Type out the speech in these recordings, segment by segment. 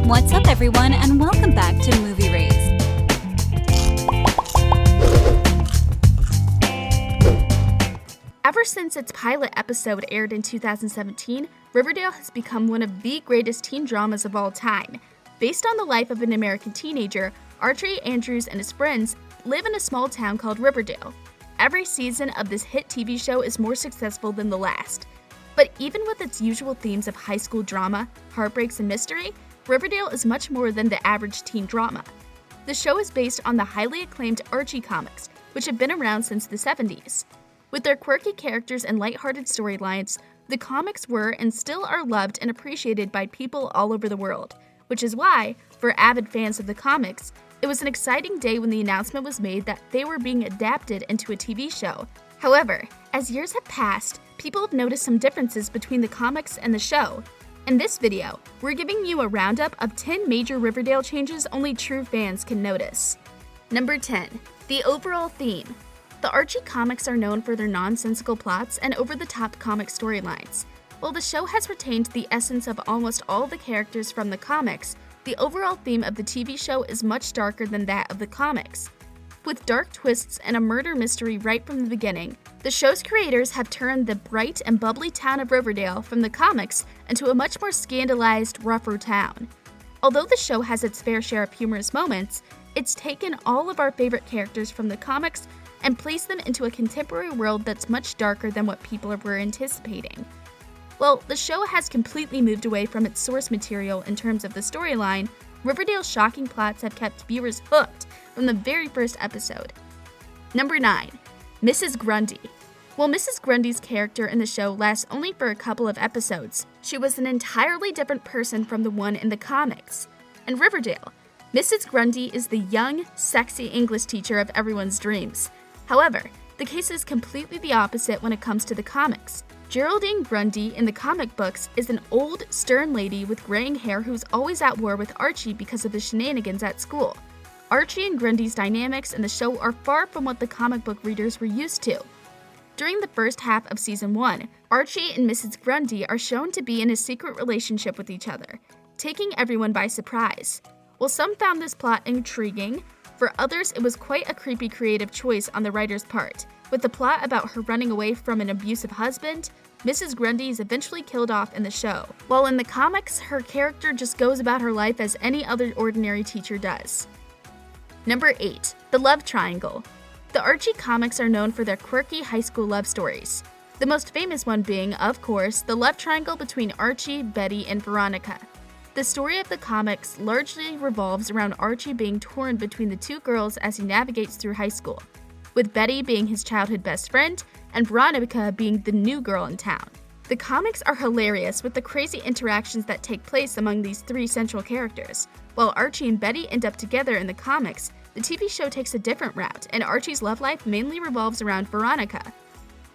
What's up, everyone, and welcome back to Movie Raised. Ever since its pilot episode aired in 2017, Riverdale has become one of the greatest teen dramas of all time. Based on the life of an American teenager, Archie Andrews and his friends live in a small town called Riverdale. Every season of this hit TV show is more successful than the last. But even with its usual themes of high school drama, heartbreaks, and mystery, Riverdale is much more than the average teen drama. The show is based on the highly acclaimed Archie Comics, which have been around since the 70s. With their quirky characters and lighthearted storylines, the comics were and still are loved and appreciated by people all over the world, which is why, for avid fans of the comics, it was an exciting day when the announcement was made that they were being adapted into a TV show. However, as years have passed, people have noticed some differences between the comics and the show. In this video, we're giving you a roundup of 10 major Riverdale changes only true fans can notice. Number 10. The overall theme. The Archie comics are known for their nonsensical plots and over-the-top comic storylines. While the show has retained the essence of almost all the characters from the comics, the overall theme of the TV show is much darker than that of the comics. With dark twists and a murder mystery right from the beginning, the show's creators have turned the bright and bubbly town of Riverdale from the comics into a much more scandalized, rougher town. Although the show has its fair share of humorous moments, it's taken all of our favorite characters from the comics and placed them into a contemporary world that's much darker than what people were anticipating. While the show has completely moved away from its source material in terms of the storyline, Riverdale's shocking plots have kept viewers hooked from the very first episode. Number 9. Mrs. Grundy. While Mrs. Grundy's character in the show lasts only for a couple of episodes, she was an entirely different person from the one in the comics. In Riverdale, Mrs. Grundy is the young, sexy English teacher of everyone's dreams. However, the case is completely the opposite when it comes to the comics. Geraldine Grundy in the comic books is an old, stern lady with graying hair who's always at war with Archie because of the shenanigans at school. Archie and Grundy's dynamics in the show are far from what the comic book readers were used to. During the first half of season 1, Archie and Mrs. Grundy are shown to be in a secret relationship with each other, taking everyone by surprise. While some found this plot intriguing, for others it was quite a creepy creative choice on the writer's part. With the plot about her running away from an abusive husband, Mrs. Grundy is eventually killed off in the show, while in the comics, her character just goes about her life as any other ordinary teacher does. Number 8. The Love Triangle. The Archie comics are known for their quirky high school love stories. The most famous one being, of course, the love triangle between Archie, Betty, and Veronica. The story of the comics largely revolves around Archie being torn between the two girls as he navigates through high school, with Betty being his childhood best friend and Veronica being the new girl in town. The comics are hilarious with the crazy interactions that take place among these three central characters. While Archie and Betty end up together in the comics, the TV show takes a different route, and Archie's love life mainly revolves around Veronica.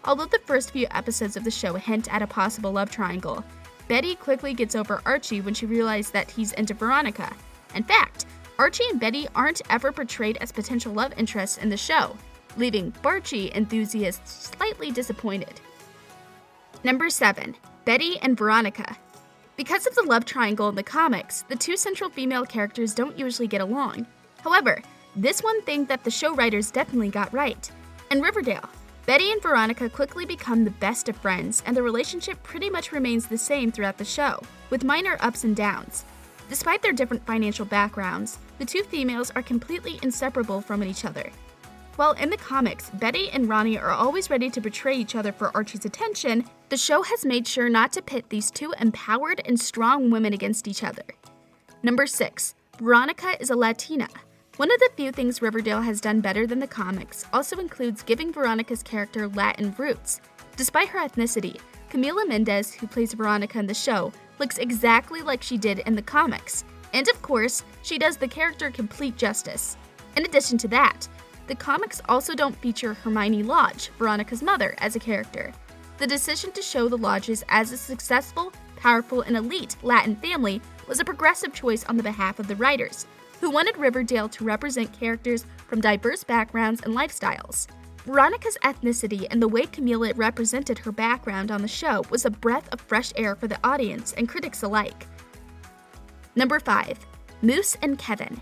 Although the first few episodes of the show hint at a possible love triangle, Betty quickly gets over Archie when she realizes that he's into Veronica. In fact, Archie and Betty aren't ever portrayed as potential love interests in the show, leaving Barchie enthusiasts slightly disappointed. Number 7. Betty and Veronica. Because of the love triangle in the comics, the two central female characters don't usually get along. However, this one thing that the show writers definitely got right. In Riverdale, Betty and Veronica quickly become the best of friends, and the relationship pretty much remains the same throughout the show, with minor ups and downs. Despite their different financial backgrounds, the two females are completely inseparable from each other. While in the comics, Betty and Ronnie are always ready to betray each other for Archie's attention, the show has made sure not to pit these two empowered and strong women against each other. Number 6. Veronica is a Latina. One of the few things Riverdale has done better than the comics also includes giving Veronica's character Latin roots. Despite her ethnicity, Camila Mendes, who plays Veronica in the show, looks exactly like she did in the comics. And of course, she does the character complete justice. In addition to that, the comics also don't feature Hermione Lodge, Veronica's mother, as a character. The decision to show the Lodges as a successful, powerful, and elite Latin family was a progressive choice on the behalf of the writers, who wanted Riverdale to represent characters from diverse backgrounds and lifestyles. Veronica's ethnicity and the way Camila represented her background on the show was a breath of fresh air for the audience and critics alike. Number 5. Moose and Kevin.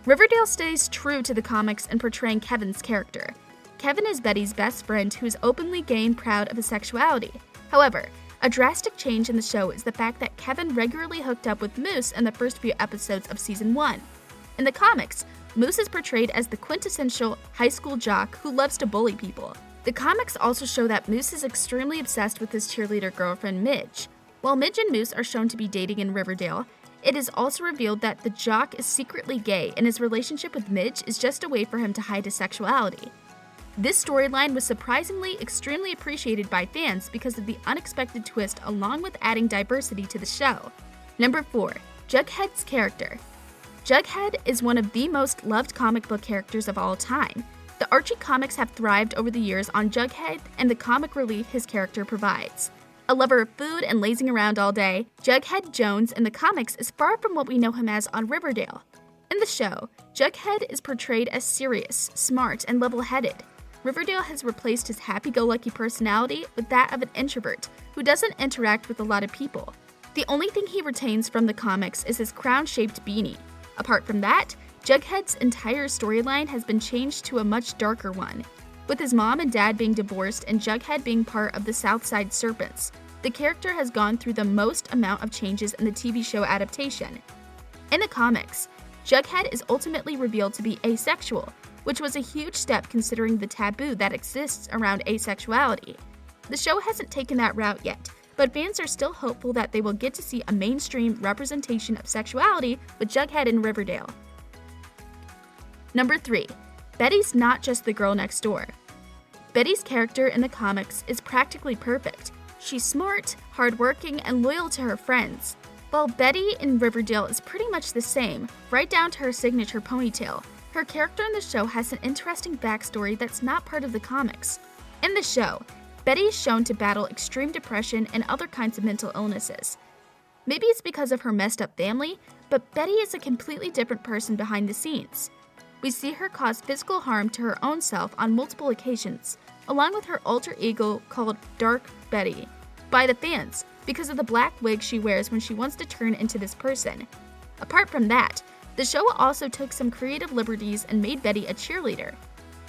Riverdale stays true to the comics in portraying Kevin's character. Kevin is Betty's best friend who is openly gay and proud of his sexuality. However, a drastic change in the show is the fact that Kevin regularly hooked up with Moose in the first few episodes of season 1. In the comics, Moose is portrayed as the quintessential high school jock who loves to bully people. The comics also show that Moose is extremely obsessed with his cheerleader girlfriend Midge. While Midge and Moose are shown to be dating in Riverdale, it is also revealed that the jock is secretly gay and his relationship with Midge is just a way for him to hide his sexuality. This storyline was surprisingly extremely appreciated by fans because of the unexpected twist along with adding diversity to the show. Number 4. Jughead's character. Jughead is one of the most loved comic book characters of all time. The Archie Comics have thrived over the years on Jughead and the comic relief his character provides. A lover of food and lazing around all day, Jughead Jones in the comics is far from what we know him as on Riverdale. In the show, Jughead is portrayed as serious, smart, and level-headed. Riverdale has replaced his happy-go-lucky personality with that of an introvert who doesn't interact with a lot of people. The only thing he retains from the comics is his crown-shaped beanie. Apart from that, Jughead's entire storyline has been changed to a much darker one. With his mom and dad being divorced and Jughead being part of the Southside Serpents, the character has gone through the most amount of changes in the TV show adaptation. In the comics, Jughead is ultimately revealed to be asexual, which was a huge step considering the taboo that exists around asexuality. The show hasn't taken that route yet, but fans are still hopeful that they will get to see a mainstream representation of sexuality with Jughead in Riverdale. Number 3. Betty's not just the girl next door. Betty's character in the comics is practically perfect. She's smart, hardworking, and loyal to her friends. While Betty in Riverdale is pretty much the same, right down to her signature ponytail, her character in the show has an interesting backstory that's not part of the comics. In the show, Betty is shown to battle extreme depression and other kinds of mental illnesses. Maybe it's because of her messed up family, but Betty is a completely different person behind the scenes. We see her cause physical harm to her own self on multiple occasions, along with her alter ego called Dark Betty, by the fans because of the black wig she wears when she wants to turn into this person. Apart from that, the show also took some creative liberties and made Betty a cheerleader.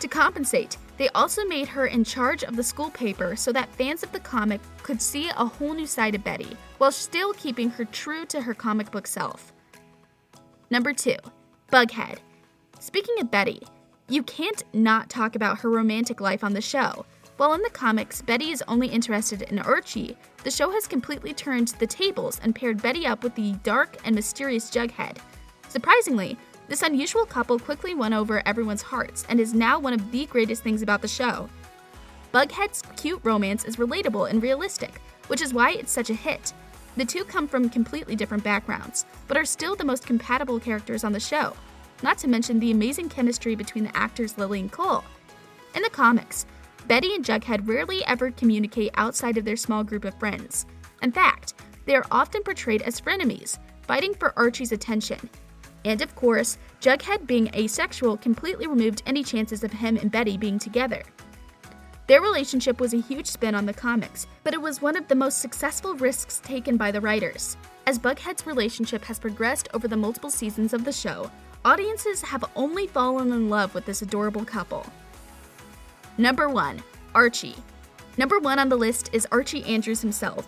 To compensate, they also made her in charge of the school paper so that fans of the comic could see a whole new side of Betty, while still keeping her true to her comic book self. Number 2. Bughead. Speaking of Betty, you can't not talk about her romantic life on the show. While in the comics, Betty is only interested in Archie, the show has completely turned the tables and paired Betty up with the dark and mysterious Jughead. Surprisingly, this unusual couple quickly won over everyone's hearts and is now one of the greatest things about the show. Bughead's cute romance is relatable and realistic, which is why it's such a hit. The two come from completely different backgrounds, but are still the most compatible characters on the show. Not to mention the amazing chemistry between the actors Lili and Cole. In the comics, Betty and Jughead rarely ever communicate outside of their small group of friends. In fact, they are often portrayed as frenemies, fighting for Archie's attention. And of course, Jughead being asexual completely removed any chances of him and Betty being together. Their relationship was a huge spin on the comics, but it was one of the most successful risks taken by the writers. As Bughead's relationship has progressed over the multiple seasons of the show, audiences have only fallen in love with this adorable couple. Number 1. Archie. Number 1 on the list is Archie Andrews himself.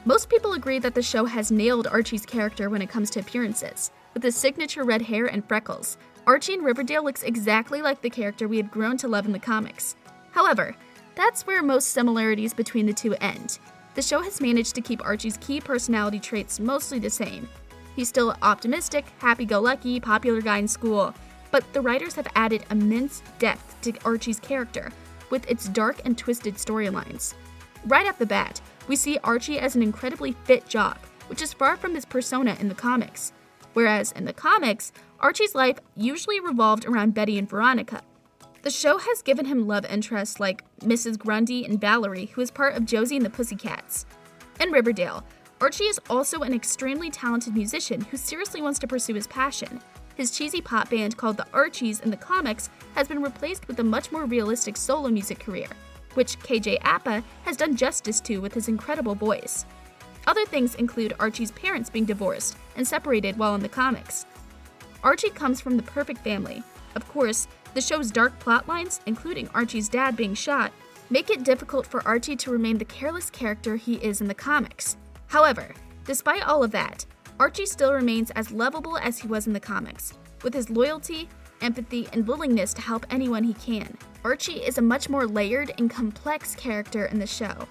Most people agree that the show has nailed Archie's character when it comes to appearances. With his signature red hair and freckles, Archie in Riverdale looks exactly like the character we had grown to love in the comics. However, that's where most similarities between the two end. The show has managed to keep Archie's key personality traits mostly the same. He's still optimistic, happy-go-lucky, popular guy in school, but the writers have added immense depth to Archie's character with its dark and twisted storylines. Right off the bat, we see Archie as an incredibly fit jock, which is far from his persona in the comics. Whereas in the comics, Archie's life usually revolved around Betty and Veronica. The show has given him love interests like Mrs. Grundy and Valerie, who is part of Josie and the Pussycats. In Riverdale, Archie is also an extremely talented musician who seriously wants to pursue his passion. His cheesy pop band called the Archies in the comics has been replaced with a much more realistic solo music career, which KJ Apa has done justice to with his incredible voice. Other things include Archie's parents being divorced and separated while in the comics. Archie comes from the perfect family. Of course, the show's dark plotlines, including Archie's dad being shot, make it difficult for Archie to remain the careless character he is in the comics. However, despite all of that, Archie still remains as lovable as he was in the comics, with his loyalty, empathy, and willingness to help anyone he can. Archie is a much more layered and complex character in the show.